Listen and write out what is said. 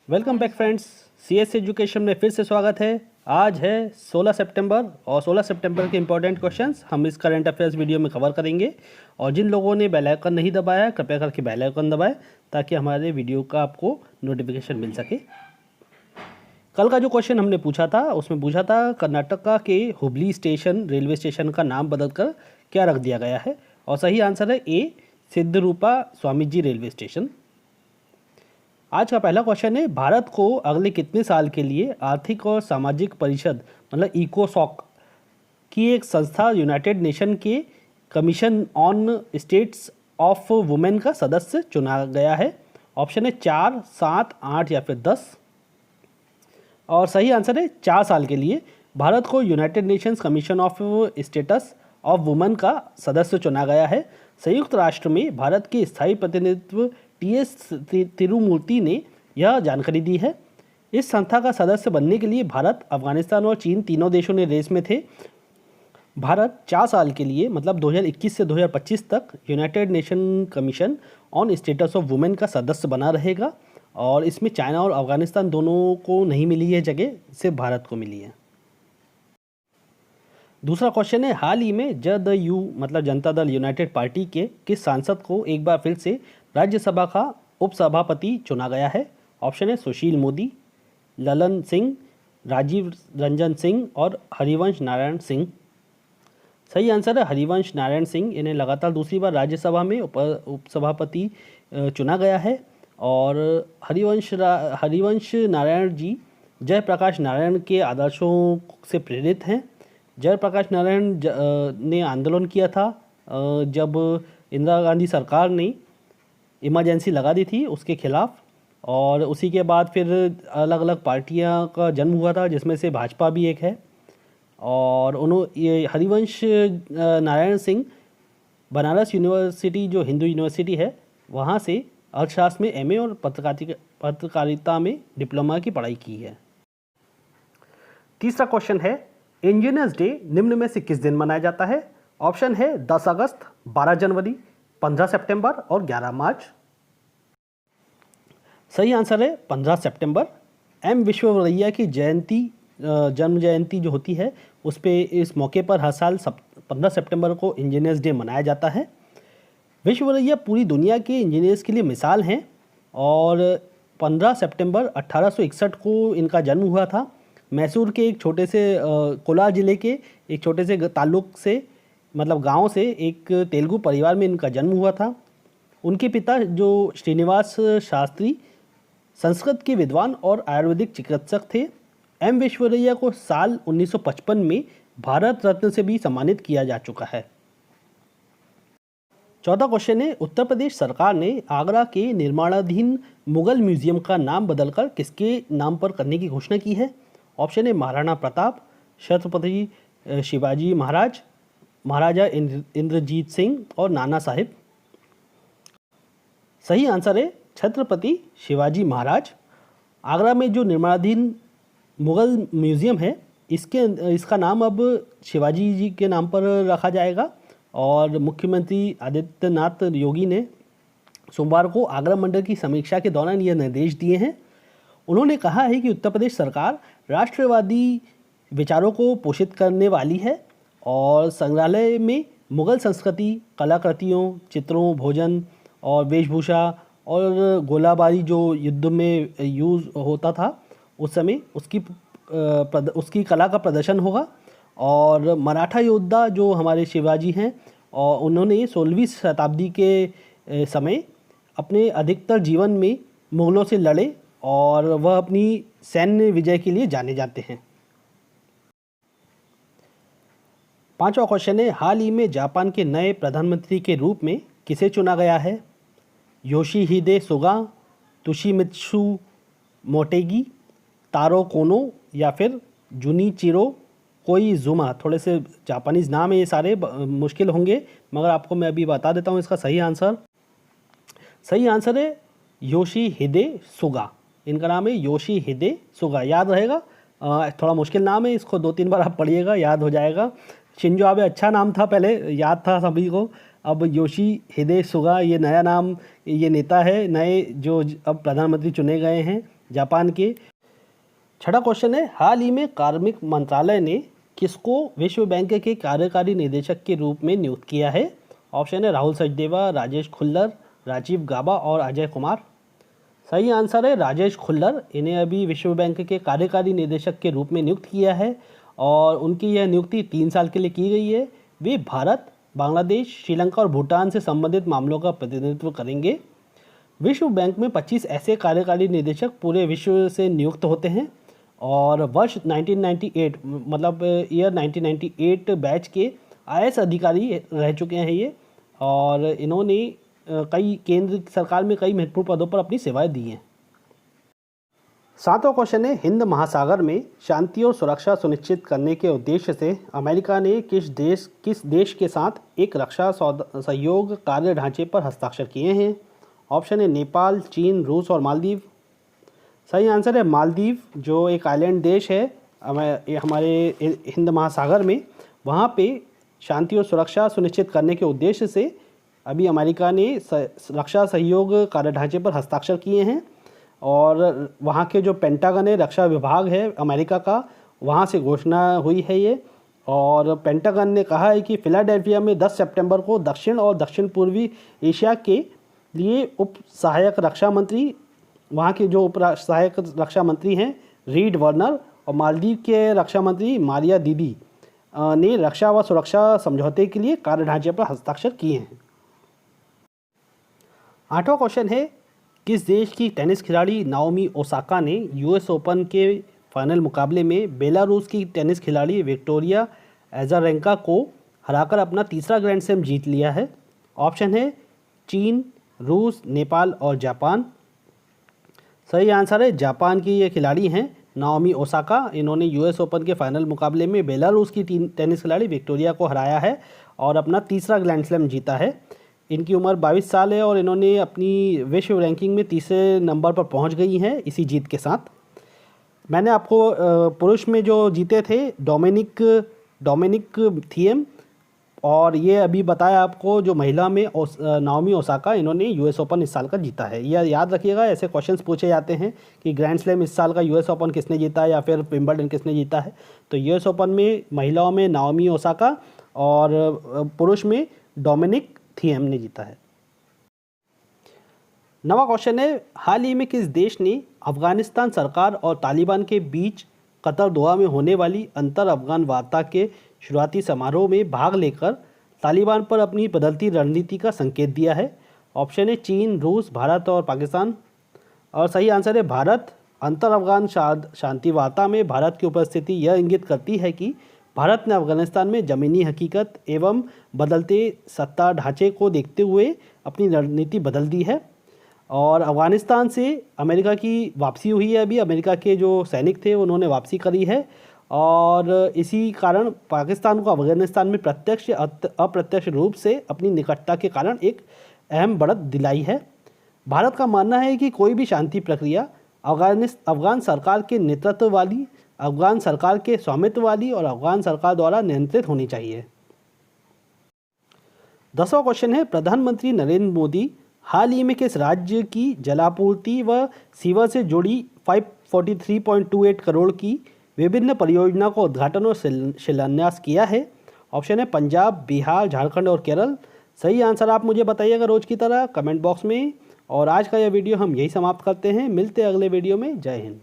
Welcome back friends. CS education में फिर से स्वागत है। आज है 16 सितंबर और 16 सितंबर के इंपॉर्टेंट क्वेश्चंस हम इस करंट अफेयर्स वीडियो में कवर करेंगे। और जिन लोगों ने बेल आइकन नहीं दबाया कृपया करके बेल आइकन दबाएं ताकि हमारे वीडियो का आपको नोटिफिकेशन मिल सके। कल का जो क्वेश्चन हमने पूछा था उसमें पूछा था कर्नाटका के हुबली स्टेशन रेलवे स्टेशन का नाम बदलकर क्या रख दिया गया है, और सही आंसर है ए सिद्धरूपा स्वामीजी रेलवे स्टेशन। आज का पहला क्वेश्चन है, भारत को अगले कितने साल के लिए आर्थिक और सामाजिक परिषद मतलब इकोसॉक की एक संस्था यूनाइटेड नेशन के commission on states of women का सदस्य चुना गया है। ऑप्शन है 4, 7, 8 या फिर 10। और सही आंसर है 4 साल के लिए भारत को United Nations commission of status of women का सदस्य चुना गया है। संयुक्त राष्ट्र में भारत के स्थायी प्रतिनिधित्व टीएस तिरुमूर्ति ने यह जानकारी दी है। इस संस्था का सदस्य बनने के लिए भारत, अफगानिस्तान और चीन तीनों देशों ने रेस में थे। भारत 4 साल के लिए मतलब 2021 से 2025 तक United nation commission on status of women का सदस्य बना रहेगा, और इसमें चाइना और अफगानिस्तान दोनों को नहीं मिली है जगह, सिर्फ भारत को मिली है। दूसरा क्वेश्चन है, हाल ही में जदयू मतलब जनता दल यूनाइटेड पार्टी के किस सांसद को एक बार फिर से राज्यसभा का उपसभापति चुना गया है। ऑप्शन है सुशील मोदी, ललन सिंह, राजीव रंजन सिंह और हरिवंश नारायण सिंह। सही आंसर है हरिवंश नारायण सिंह। इन्हें लगातार दूसरी बार राज्यसभा में उपसभापति चुना गया है। और हरिवंश नारायण जी जयप्रकाश नारायण के आदर्शों से प्रेरित हैं। जयप्रकाश नारायण ने आंदोलन किया था जब इंदिरा गांधी सरकार ने इमरजेंसी लगा दी थी उसके खिलाफ, और उसी के बाद फिर अलग अलग पार्टियां का जन्म हुआ था जिसमें से भाजपा भी एक है। और ये हरिवंश नारायण सिंह बनारस यूनिवर्सिटी जो हिंदू यूनिवर्सिटी है वहाँ से अर्थशास्त्र में एमए और पत्रकारिता में डिप्लोमा की पढ़ाई की है। तीसरा क्वेश्चन है, इंजीनियर्स डे निम्न में से किस दिन मनाया जाता है। ऑप्शन है 10 अगस्त, 12 जनवरी, 15 सितंबर और 11 मार्च। सही आंसर है 15 सितंबर। एम विश्वेश्वरैया की जयंती जन्म जयंती जो होती है उस पे इस मौके पर हर साल 15 सितंबर को इंजीनियर्स डे मनाया जाता है। विश्वेश्वरैया पूरी दुनिया के इंजीनियर्स के लिए मिसाल हैं, और 15 सितंबर 1861 को इनका जन्म हुआ था। मैसूर के एक छोटे से कोलार जिले के एक छोटे से ताल्लुक से मतलब गांव से एक तेलुगु परिवार में इनका जन्म हुआ था। उनके पिता जो श्रीनिवास शास्त्री संस्कृत के विद्वान और आयुर्वेदिक चिकित्सक थे। एम विश्वेश्वरैया को साल 1955 में भारत रत्न से भी सम्मानित किया जा चुका है। चौथा क्वेश्चन है, उत्तर प्रदेश सरकार ने आगरा के निर्माणाधीन मुगल म्यूजियम का नाम बदलकर किसके नाम पर करने की घोषणा की है। ऑप्शन है महाराणा प्रताप, छत्रपति शिवाजी महाराज, महाराजा इंद्रजीत सिंह और नाना साहिब। सही आंसर है छत्रपति शिवाजी महाराज। आगरा में जो निर्माणाधीन मुगल म्यूजियम है इसका नाम अब शिवाजी जी के नाम पर रखा जाएगा। और मुख्यमंत्री आदित्यनाथ योगी ने सोमवार को आगरा मंडल की समीक्षा के दौरान ये निर्देश दिए हैं। उन्होंने कहा है कि उत्तर प्रदेश सरकार राष्ट्रवादी विचारों को पोषित करने वाली है, और संग्रहालय में मुगल संस्कृति, कलाकृतियों, चित्रों, भोजन और वेशभूषा और गोलाबारी जो युद्ध में यूज़ होता था उस समय उसकी कला का प्रदर्शन होगा। और मराठा योद्धा जो हमारे शिवाजी हैं और उन्होंने 16वीं शताब्दी के समय अपने अधिकतर जीवन में मुगलों से लड़े, और वह अपनी सैन्य विजय के लिए जाने जाते हैं। पांचवा क्वेश्चन है, हाल ही में जापान के नए प्रधानमंत्री के रूप में किसे चुना गया है। योशिहिदे सुगा, तोशिमित्सु मोटेगी, तारो कोनो या फिर जुनिचिरो कोइजुमा। थोड़े से जापानीज़ नाम है, ये सारे मुश्किल होंगे मगर आपको मैं अभी बता देता हूँ इसका सही आंसर। सही आंसर है योशिहिदे सुगा। इनका नाम है योशिहिदे सुगा, याद रहेगा। थोड़ा मुश्किल नाम है, इसको 2-3 बार आप पढ़िएगा, याद हो जाएगा। शिंजो आबे अच्छा नाम था, पहले याद था सभी को। अब योशिहिदे सुगा ये नया नाम, ये नेता है नए जो अब प्रधानमंत्री चुने गए हैं जापान के। छठा क्वेश्चन है, हाल ही में कार्मिक मंत्रालय ने किसको विश्व बैंक के कार्यकारी निदेशक के रूप में नियुक्त किया है? ऑप्शन है राहुल सचदेवा, राजेश खुल्लर, राजीव गाबा और अजय कुमार। सही आंसर है राजेश खुल्लर। इन्हें अभी विश्व बैंक के कार्यकारी निदेशक के रूप में नियुक्त किया है और उनकी यह नियुक्ति 3 साल के लिए की गई है। वे भारत, बांग्लादेश, श्रीलंका और भूटान से संबंधित मामलों का प्रतिनिधित्व करेंगे। विश्व बैंक में 25 ऐसे कार्यकारी निदेशक पूरे विश्व से नियुक्त होते हैं और वर्ष 1998 मतलब ईयर 1998 बैच के IAS अधिकारी रह चुके हैं ये, और इन्होंने कई केंद्र सरकार में कई महत्वपूर्ण पदों पर अपनी सेवाएं दी हैं। 7वां क्वेश्चन है, हिंद महासागर में शांति और सुरक्षा सुनिश्चित करने के उद्देश्य से अमेरिका ने किस देश के साथ एक रक्षा सहयोग कार्य ढांचे पर हस्ताक्षर किए हैं? ऑप्शन है नेपाल, चीन, रूस और मालदीव। सही आंसर है मालदीव, जो एक आइलैंड देश है हमारे हिंद महासागर में। वहाँ पे शांति और सुरक्षा सुनिश्चित करने के उद्देश्य से अभी अमेरिका ने रक्षा सहयोग कार्य ढांचे पर हस्ताक्षर किए हैं और वहाँ के जो पेंटागन है, रक्षा विभाग है अमेरिका का, वहाँ से घोषणा हुई है ये। और पेंटागन ने कहा है कि फिलाडेल्फिया में 10 सितंबर को दक्षिण और दक्षिण पूर्वी एशिया के लिए उप सहायक रक्षा मंत्री, वहाँ के जो उप सहायक रक्षा मंत्री हैं रीड वर्नर और मालदीव के रक्षा मंत्री मारिया दीदी ने रक्षा व सुरक्षा समझौते के लिए कार्य ढांचे पर हस्ताक्षर किए हैं। 8वां क्वेश्चन है, किस देश की टेनिस खिलाड़ी नाओमी ओसाका ने US ओपन के फाइनल मुकाबले में बेलारूस की टेनिस खिलाड़ी विक्टोरिया एजारेंका को हराकर अपना तीसरा ग्रैंड स्लैम जीत लिया है? ऑप्शन है चीन, रूस, नेपाल और जापान। सही आंसर है जापान की ये खिलाड़ी हैं नाओमी ओसाका। इन्होंने US ओपन के फाइनल मुकाबले में बेलारूस की टेनिस खिलाड़ी विक्टोरिया को हराया है और अपना तीसरा ग्रैंड स्लैम जीता है। इनकी उम्र 22 साल है और इन्होंने अपनी विश्व रैंकिंग में तीसरे नंबर पर पहुंच गई हैं इसी जीत के साथ। मैंने आपको पुरुष में जो जीते थे डोमिनिक थिएम, और ये अभी बताया आपको जो महिला में नाओमी ओसाका, इन्होंने US ओपन इस साल का जीता है। यह याद रखिएगा, ऐसे क्वेश्चंस पूछे जाते हैं कि ग्रैंड स्लैम इस साल का US ओपन किसने जीता है या फिर विंबलडन किसने जीता है। तो US ओपन में महिलाओं में नाओमी ओसाका और पुरुष में डोमिनिक थिएम ने जीता है। 9वां क्वेश्चन है, हाल ही में किस देश ने अफगानिस्तान सरकार और तालिबान के बीच कतर दोहा में होने वाली अंतर अफगान वार्ता के शुरुआती समारोह में भाग लेकर तालिबान पर अपनी बदलती रणनीति का संकेत दिया है? ऑप्शन है चीन, रूस, भारत और पाकिस्तान। और सही आंसर है भारत। अंतर अफगान शांति वार्ता में भारत की उपस्थिति यह इंगित करती है कि भारत ने अफगानिस्तान में ज़मीनी हकीकत एवं बदलते सत्ता ढांचे को देखते हुए अपनी रणनीति बदल दी है। और अफगानिस्तान से अमेरिका की वापसी हुई है। अभी अमेरिका के जो सैनिक थे उन्होंने वापसी करी है और इसी कारण पाकिस्तान को अफगानिस्तान में प्रत्यक्ष अप्रत्यक्ष रूप से अपनी निकटता के कारण एक अहम बढ़त दिलाई है। भारत का मानना है कि कोई भी शांति प्रक्रिया अफगान सरकार के नेतृत्व वाली, अफगान सरकार के स्वामित्व वाली और अफगान सरकार द्वारा नियंत्रित होनी चाहिए। 10वां क्वेश्चन है, प्रधानमंत्री नरेंद्र मोदी हाल ही में किस राज्य की जलापूर्ति व सीवर से जुड़ी 543.28 करोड़ की विभिन्न परियोजना को उद्घाटन और शिलान्यास किया है? ऑप्शन है पंजाब, बिहार, झारखंड और केरल। सही आंसर आप मुझे बताइएगा रोज की तरह कमेंट बॉक्स में। और आज का यह वीडियो हम यही समाप्त करते हैं। मिलते हैं अगले वीडियो में। जय हिंद।